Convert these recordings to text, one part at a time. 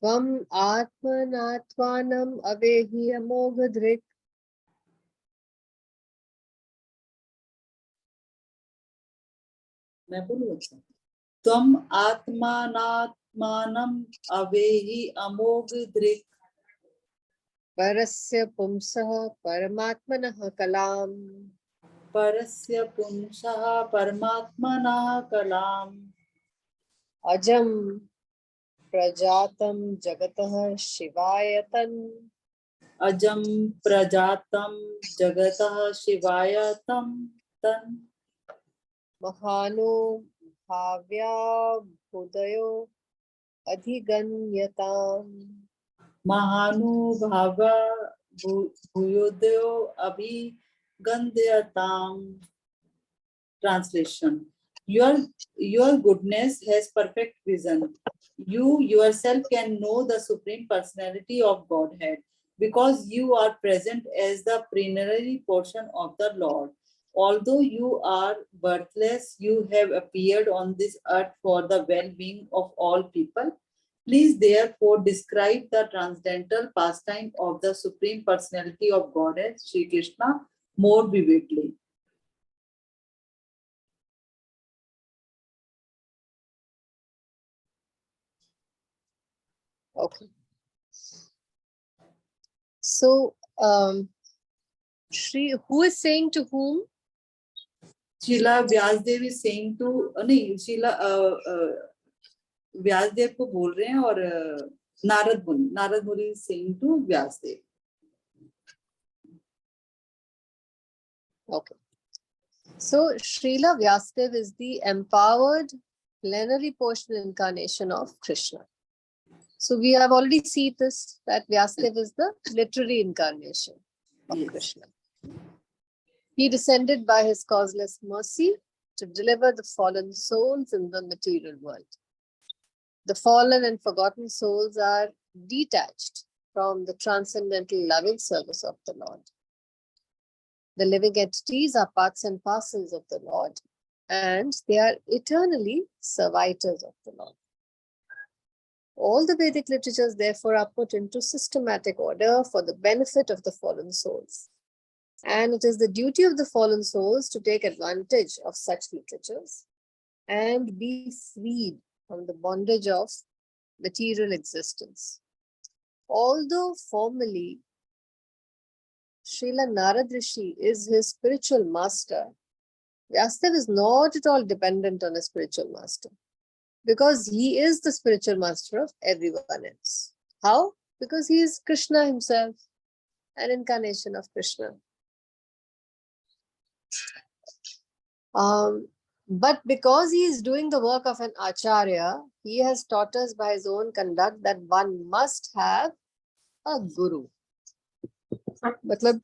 Tvam atmanatvanam avehi amoghadrik. मैं बोलूं? अच्छा, त्वम आत्मानात्मानम अवेहि अमोघ दृक् Parasya pumsah paramatmanah kalam. परस्य पुंसः परमात्मनः कलाम् Ajam prajatam jagatah shivayatan. अजं प्रजातं जगतः शिवाय तं तन् Mahano bhavya bhudayo adhiganyatam. महानुभाव भूयोदयो अभिगन्ध्यताम्. Translation: your goodness has perfect vision. You yourself can know the supreme personality of Godhead because you are present as the plenary portion of the Lord. Although you are birthless, you have appeared on this earth for the well-being of all people. Please therefore describe the transcendental pastime of the supreme personality of Godhead, Sri Krishna, more vividly. Okay. So, Shri, who is saying to whom? Sheila Vyasdev is saying to नहीं शीला व्यासदेव को बोल रहे हैं और नारद मुनि is saying to Vyasdev. Okay. So, Srila Vyasadeva is the empowered plenary portion incarnation of Krishna. So, we have already seen this, that Vyasadeva is the literary incarnation of Yes. Krishna. He descended by his causeless mercy to deliver the fallen souls in the material world. The fallen and forgotten souls are detached from the transcendental loving service of the Lord. The living entities are parts and parcels of the Lord, and they are eternally servitors of the Lord. All the Vedic literatures, therefore, are put into systematic order for the benefit of the fallen souls. And it is the duty of the fallen souls to take advantage of such literatures and be freed from the bondage of material existence. Although formally Srila Narad Rishi is his spiritual master, Vyasadeva is not at all dependent on a spiritual master because he is the spiritual master of everyone else. How? Because he is Krishna himself, an incarnation of Krishna. But because he is doing the work of an acharya, he has taught us by his own conduct that one must have a guru. मतलब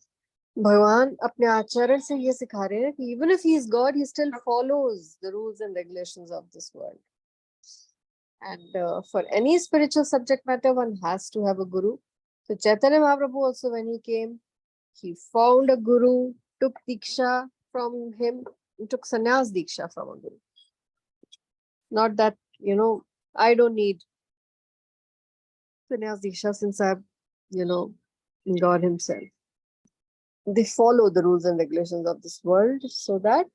भगवान अपने आचरण से ये सिखा रहे हैं कि even if he is God, he still follows the rules and regulations of this world. And for any spiritual subject matter, one has to have a guru. So Chaitanya Mahaprabhu also, when he came, he found a guru, took diksha from him, took sannyas diksha from a guru. Not that, I don't need sannyas diksha since I've, God himself. They follow the rules and regulations of this world so that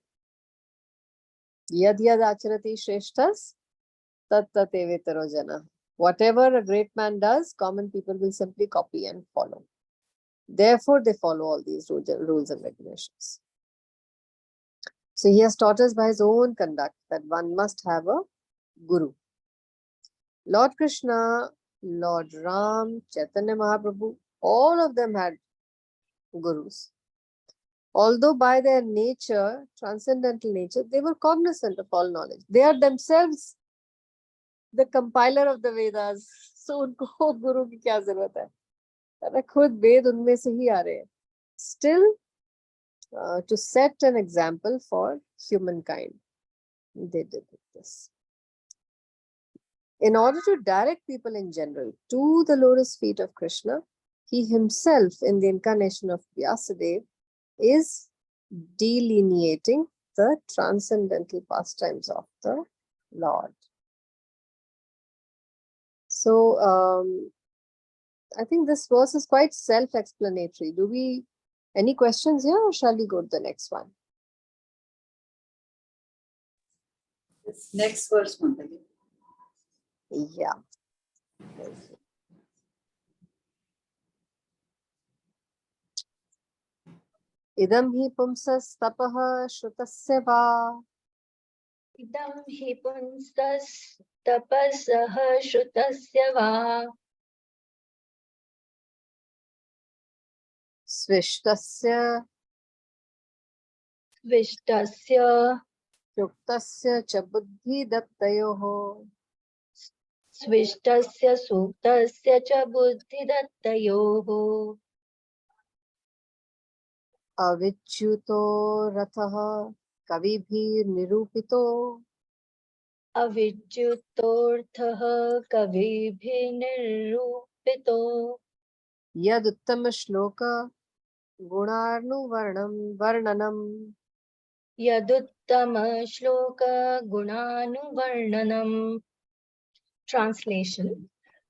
yad yad acharati shreshtas tat tat evetaro jana. Whatever a great man does, common people will simply copy and follow. Therefore, they follow all these rules and regulations. So he has taught us by his own conduct that one must have a guru. Lord Krishna, Lord Ram, Chaitanya Mahaprabhu, all of them had gurus. Although by their nature, transcendental nature, they were cognizant of all knowledge. They are themselves the compiler of the Vedas. So उनको guru की क्या जरूरत है? अरे खुद वेद उनमें से ही आ रहे हैं. Still, to set an example for humankind, they did this. In order to direct people in general to the lotus feet of Krishna, he himself, in the incarnation of Vyasadeva, is delineating the transcendental pastimes of the Lord. So I think this verse is quite self-explanatory. Any questions here, or shall we go to the next one? Next verse, Mataji. Yeah. Idam hi pumsas tapah shrutasya va. Idam hi punstas tapasah shrutasya va Svishtasya svishtasya yuktasya cha buddhi dattayoho. svishtasya suktasya cha buddhidattayoh Avichuto ratah kavibhir nirupito. avidyutorthah kavibhinirupito Yad uttama shloka varnanam. yaduttama shloka gunanuvarnanam. Translation.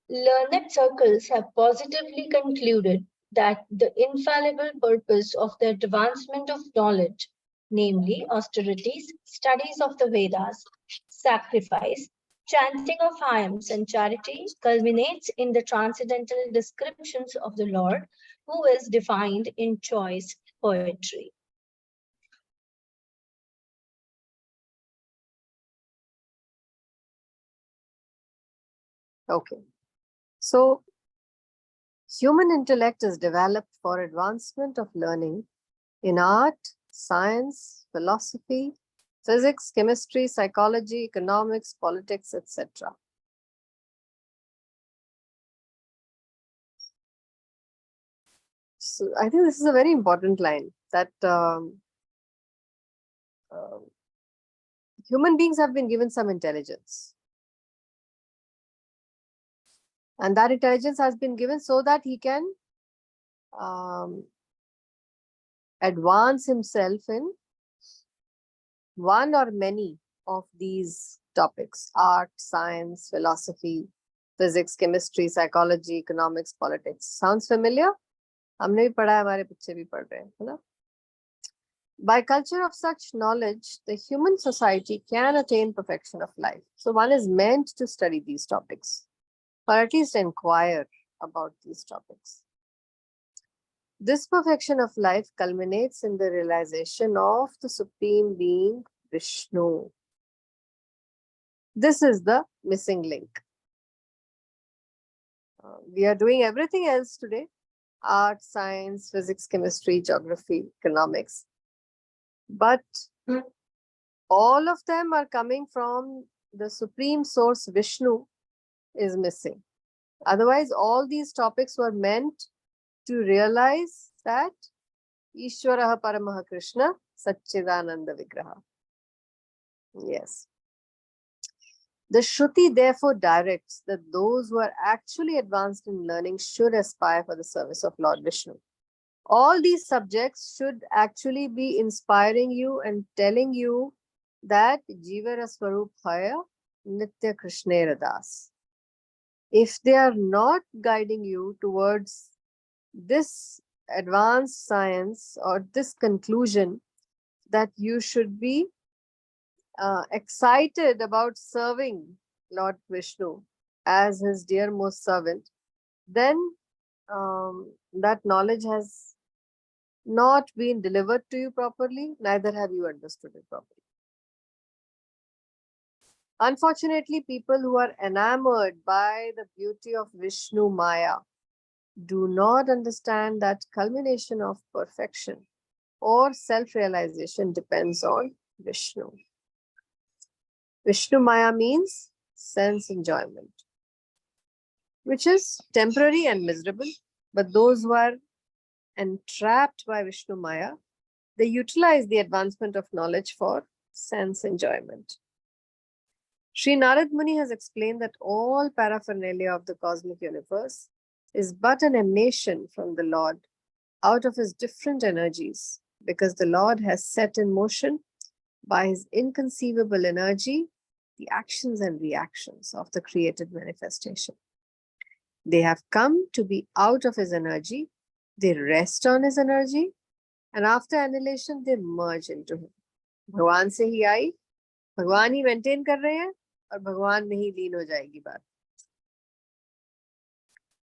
Learned circles have positively concluded that the infallible purpose of the advancement of knowledge, namely austerities, studies of the Vedas, sacrifice, chanting of hymns, and charity, culminates in the transcendental descriptions of the Lord, who is defined in choice poetry. Okay. So, human intellect is developed for advancement of learning in art, science, philosophy, physics, chemistry, psychology, economics, politics, etc. So I think this is a very important line that human beings have been given some intelligence. And that intelligence has been given so that he can advance himself in one or many of these topics: art, science, philosophy, physics, chemistry, psychology, economics, politics. Sounds familiar? हमने भी पढ़ा है, हमारे बच्चे भी पढ़ रहे हैं, है ना? By culture of such knowledge, the human society can attain perfection of life. So one is meant to study these topics, or at least inquire about these topics. This perfection of life culminates in the realization of the Supreme Being, Vishnu. This is the missing link. We are doing everything else today: art, science, physics, chemistry, geography, economics. But all of them are coming from the Supreme Source, Vishnu, is missing. Otherwise, all these topics were meant to realize that Ishwaraha Paramaha Krishna Satchidananda Vigraha. Yes. The Shruti therefore directs that those who are actually advanced in learning should aspire for the service of Lord Vishnu. All these subjects should actually be inspiring you and telling you that Jivara Swarup Haya Nitya Krishnera Das. If they are not guiding you towards this advanced science or this conclusion that you should be excited about serving Lord Vishnu as his dearmost servant, then that knowledge has not been delivered to you properly, neither have you understood it properly. Unfortunately, people who are enamored by the beauty of Vishnu Maya do not understand that culmination of perfection or self-realization depends on Vishnu. Vishnu Maya means sense enjoyment, which is temporary and miserable. But those who are entrapped by Vishnu Maya, they utilize the advancement of knowledge for sense enjoyment. Sri Narad Muni has explained that all paraphernalia of the cosmic universe is but an emanation from the Lord out of his different energies, because the Lord has set in motion by his inconceivable energy the actions and reactions of the created manifestation. They have come to be out of his energy. They rest on his energy. And after annihilation, they merge into him. भगवान से ही आई, भगवान ही maintain कर रहे हैं और भगवान में ही लीन हो जाएगी बात.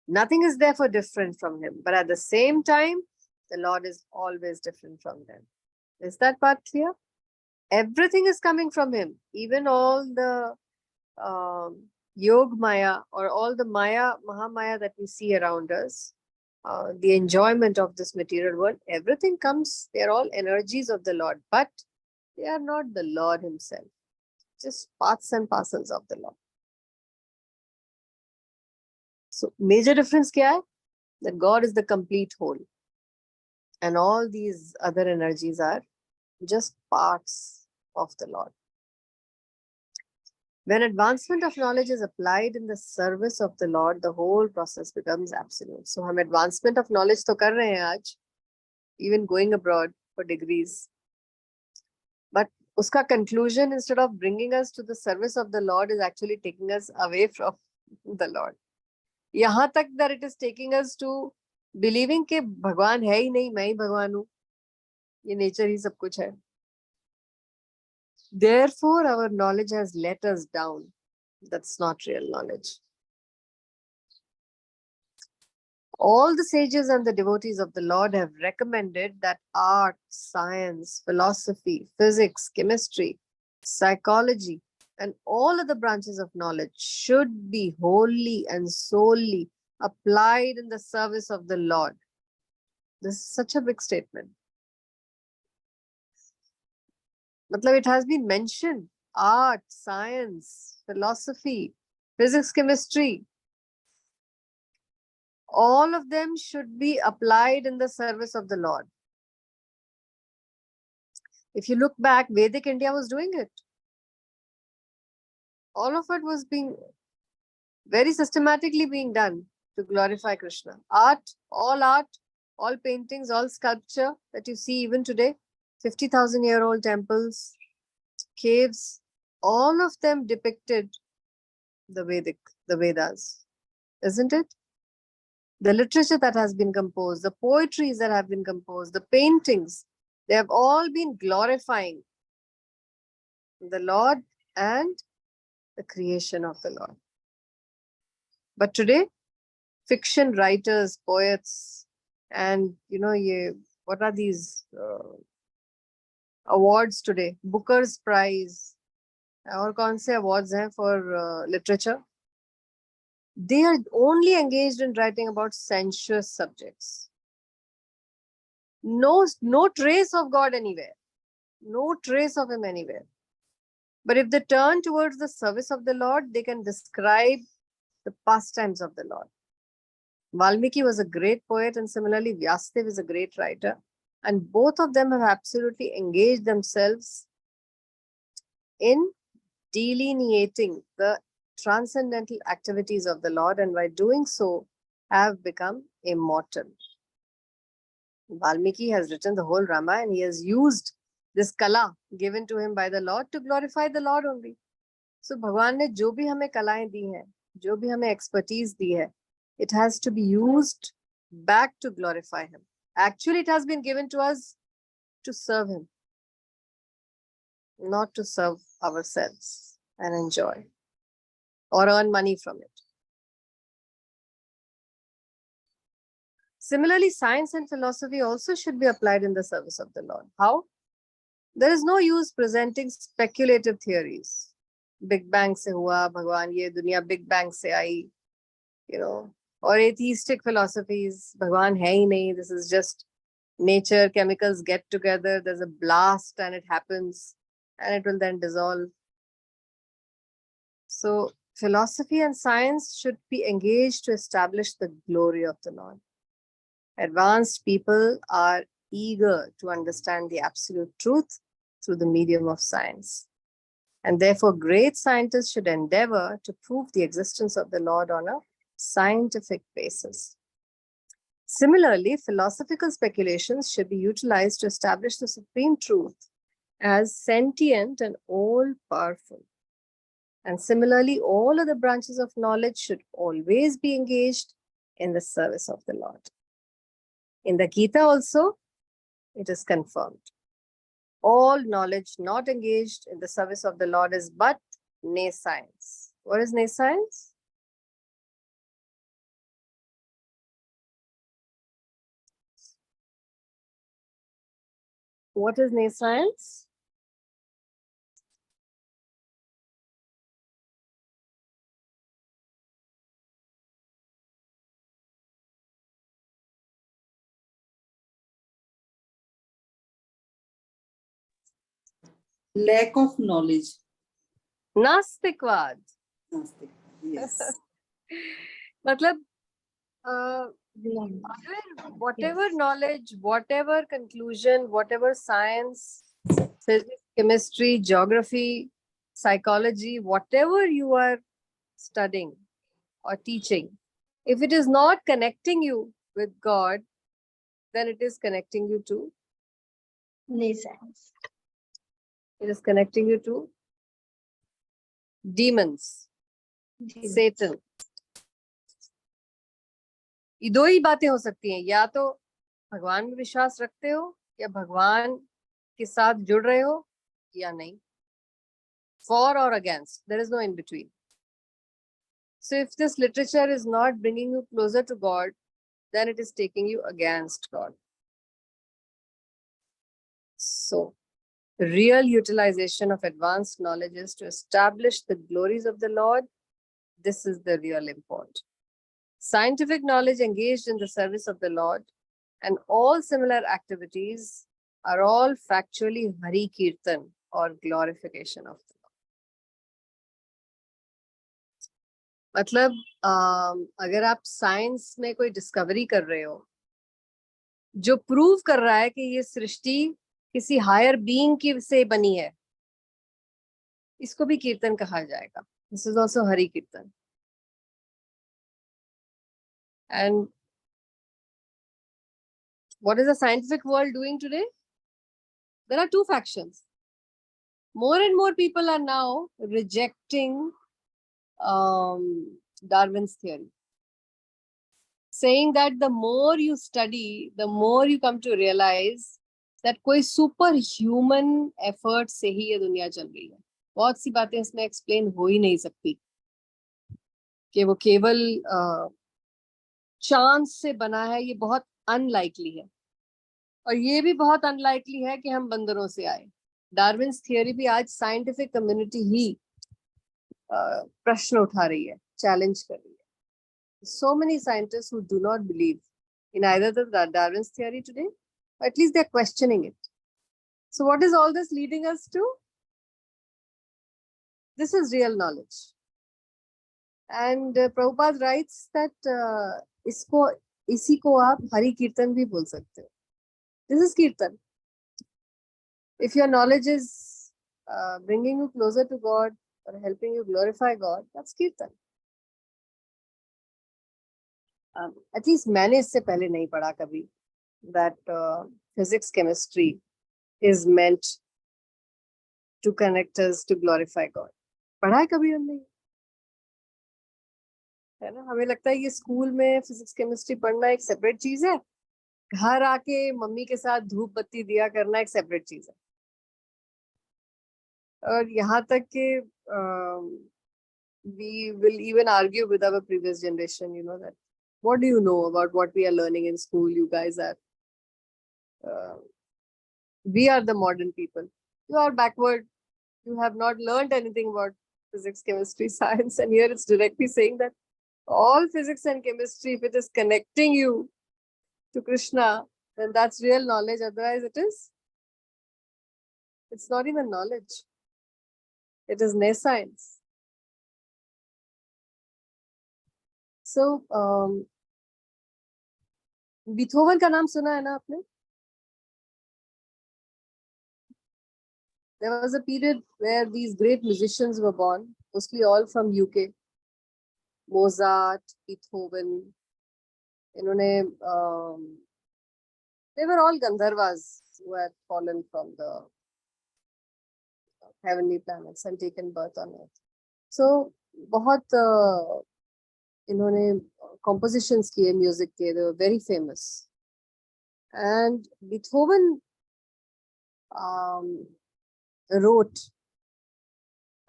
Nothing is therefore different from him, but at the same time, the Lord is always different from them. Is that part clear? Everything is coming from him, even all the Yog Maya or all the Maya, Mahamaya that we see around us, the enjoyment of this material world, everything comes, they're all energies of the Lord, but they are not the Lord himself, just parts and parcels of the Lord. So major difference kya hai? That God is the complete whole. And all these other energies are just parts of the Lord. When advancement of knowledge is applied in the service of the Lord, the whole process becomes absolute. So हम advancement of knowledge तो कर रहे हैं आज, even going abroad for degrees. But uska conclusion, instead of bringing us to the service of the Lord, is actually taking us away from the Lord. यहाँ तक that it is taking us to believing कि भगवान है ही नहीं, मैं ही भगवान हूँ, ये nature ही सब कुछ है. Therefore, our knowledge has let us down. That's not real knowledge. All the sages and the devotees of the Lord have recommended that art, science, philosophy, physics, chemistry, psychology, and all other branches of knowledge should be wholly and solely applied in the service of the Lord. This is such a big statement. Matlab, it has been mentioned, art, science, philosophy, physics, chemistry, all of them should be applied in the service of the Lord. If you look back, Vedic India was doing it. All of it was being very systematically being done to glorify Krishna. Art, all paintings, all sculpture that you see even today, 50,000-year-old temples, caves, all of them depicted the Vedas, isn't it? The literature that has been composed, the poetries that have been composed, the paintings, they have all been glorifying the Lord and the creation of the Lord. But today, fiction writers, poets, and what are these awards today? Booker's Prize, or kaun se awards hain for literature? They are only engaged in writing about sensuous subjects. No trace of God anywhere. No trace of him anywhere. But if they turn towards the service of the Lord, they can describe the pastimes of the Lord. Valmiki was a great poet, and similarly Vyasadeva is a great writer. And both of them have absolutely engaged themselves in delineating the transcendental activities of the Lord, and by doing so have become immortal. Valmiki has written the whole Ramayana, and he has used this kala given to him by the Lord to glorify the Lord only. So Bhagwan ne jo bhi hame kalaएं दी हैं, जो भी हमें expertise दी है, it has to be used back to glorify him. Actually, it has been given to us to serve him, not to serve ourselves and enjoy or earn money from it. Similarly, science and philosophy also should be applied in the service of the Lord. How? There is no use presenting speculative theories. Big Bang se hua, Bhagwan ye duniya Big Bang se aayi, or atheistic philosophies, Bhagwan hai hi nahi, this is just nature, chemicals get together, there's a blast and it happens and it will then dissolve. So philosophy and science should be engaged to establish the glory of the Lord. Advanced people are eager to understand the absolute truth through the medium of science. And therefore, great scientists should endeavor to prove the existence of the Lord on a scientific basis. Similarly, philosophical speculations should be utilized to establish the supreme truth as sentient and all-powerful. And similarly, all other branches of knowledge should always be engaged in the service of the Lord. In the Gita also, it is confirmed. All knowledge not engaged in the service of the Lord is but nescience. What is nescience? What is nescience? Lack of knowledge. नास्तिकवाद. Nastik. Yes. मतलब Beyond. whatever Yes. knowledge, whatever conclusion, whatever science, physics, chemistry, geography, psychology, whatever you are studying or teaching, if it is not connecting you with God, then it is connecting you to, Nescience. it is connecting you to demons, Satan. ये दो ही बातें हो सकती हैं, या तो भगवान में विश्वास रखते हो या भगवान के साथ जुड़ रहे हो या नहीं. For or against, there is no in between. So if this literature is not bringing you closer to God, then it is taking you against God. So real utilization of advanced knowledge is to establish the glories of the Lord. This is the real import. Scientific knowledge engaged in the service of the Lord and all similar activities are all factually Hari Kirtan or glorification of the Lord. मतलब अगर आप science में कोई discovery कर रहे हो जो prove कर रहा है कि ये सृष्टि किसी हायर बीइंग की से बनी है, इसको भी कीर्तन कहा जाएगा. दिस इज आल्सो हरि कीर्तन. And what is the scientific world doing today? There are two factions. More and more people are now rejecting Darwin's theory, saying that the more you study, the more you come to realize that कोई superhuman effort से ही ये दुनिया चल रही है. बहुत सी बातें इसमें एक्सप्लेन हो ही नहीं सकती कि वो केवल चांस से बना है. ये बहुत अनलाइकली है और ये भी बहुत अनलाइकली है कि हम बंदरों से आए. डार्विन्स थियरी भी आज साइंटिफिक कम्युनिटी ही प्रश्न उठा रही है, चैलेंज कर रही है. So many scientists who do not believe in either the Darwin's theory today, or at least they're questioning it. So what is all this leading us to? This is real knowledge. And Prabhupada writes that इसी को आप हरि कीर्तन भी बोल सकते हो. This is kirtan. If your knowledge is bringing you closer to God or helping you glorify God, that's kirtan. At least मैंने इससे पहले नहीं पढ़ा कभी that physics chemistry is meant to connect us to glorify God. पढ़ा है कभी हमने? है ना, हमें लगता है ये स्कूल में फिजिक्स केमिस्ट्री पढ़ना एक सेपरेट चीज है, घर आके मम्मी के साथ धूप बत्ती दिया करना एक सेपरेट चीज है. और यहाँ तक कि we will even argue with our previous generation, you know, that what do you know about what we are learning in school? You guys are we are the modern people. You are backward. You have not learned anything about physics, chemistry, science, and here it's directly saying that all physics and chemistry, if it is connecting you to Krishna, then that's real knowledge. Otherwise it's not even knowledge. It is nescience. So, Beethoven का नाम सुना है ना आपने? There was a period where these great musicians were born, mostly all from UK. Mozart, Beethoven, इन्होंने they were all Gandharvas who had fallen from the heavenly planets and taken birth on earth. So बहुत इन्होंने compositions किए music के, they were very famous. And Beethoven wrote,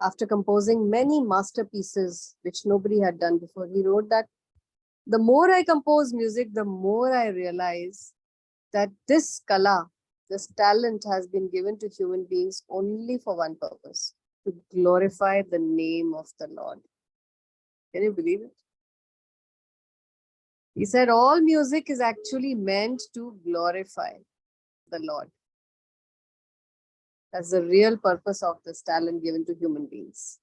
after composing many masterpieces which nobody had done before, he wrote that the more I compose music, the more I realize that this kala, this talent has been given to human beings only for one purpose, to glorify the name of the Lord. Can you believe it? He said all music is actually meant to glorify the Lord. That's the real purpose of this talent given to human beings.